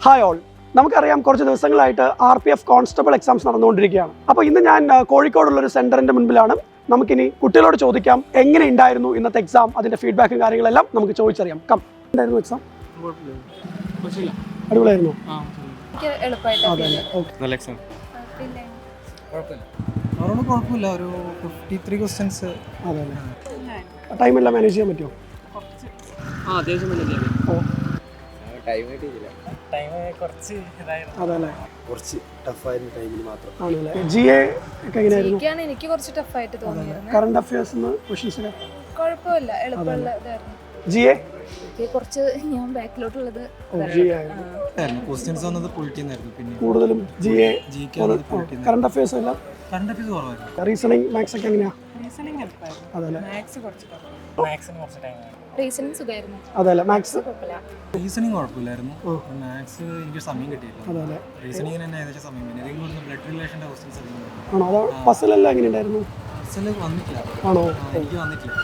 Hi all, നമുക്കറിയാം കുറച്ച് ദിവസങ്ങളായിട്ട് RPF കോൺസ്റ്റബിൾ എക്സാംസ് നടന്നുകൊണ്ടിരിക്കുകയാണ്. അപ്പോൾ ഇന്ന് ഞാൻ കോഴിക്കോടുള്ളൊരു സെൻറ്ററിൻ്റെ മുൻപിലാണ്. നമുക്കിനി കുട്ടികളോട് ചോദിക്കാം എങ്ങനെ ഉണ്ടായിരുന്നു ഇന്നത്തെ എക്സാം, അതിൻ്റെ ഫീഡ്ബാക്കും കാര്യങ്ങളെല്ലാം നമുക്ക് ചോദിച്ചറിയാം. കം, എന്തായിരുന്നു എക്സാം? അടിപൊളിയായിരുന്നു. കുഴപ്പമില്ല, ഒരു 53 ക്വസ്റ്റ്യൻസ്. അതെ അല്ലേ, ടൈമെല്ലാം മാനേജ് ചെയ്യാൻ പറ്റുമോ? എനിക്ക് കുറച്ച് ടഫായിട്ട് തോന്നിയിരുന്നു. കറണ്ട് അഫയേഴ്സ് ക്വസ്റ്റ്യൻസ് കുഴപ്പമില്ല, എളുപ്പമുള്ളതായിരുന്നു. GA കുറച്ച് ഞാൻ ബാക്കിലോട്ടുള്ളത് ക്വസ്റ്റ്യൻസ് വന്നത് പൊളിറ്റിന്നായിരുന്നു. പിന്നെ കൂടുതലും GA, കറണ്ട് അഫയേഴ്സ് എല്ലാം. കറണ്ട് അഫയേഴ്സ് കുറവായിരുന്നു. റീസണിങ്, മാത്സ് ഒക്കെ എങ്ങനെയാ? അതല്ലേ, റീസണിങ് സുഖമായിരുന്നു. അതല്ലേ, മാത്സ് റീസണിങ് കുഴപ്പമില്ലായിരുന്നു. മാത്സ് എനിക്ക് സമയം കിട്ടിയില്ല. അതല്ലേ, റീസണിങ്ങിന് തന്നെ ഏകദേശം സമയം പിന്നെ ബ്ലഡ് റിലേഷൻ്റെ ക്വസ്റ്റ്യൻസ് ആണോ? അതോ പസിലെല്ലാം എങ്ങനെയുണ്ടായിരുന്നു? പസിൽ വന്നിട്ടില്ല. ആണോ? എനിക്ക് വന്നിട്ടില്ല.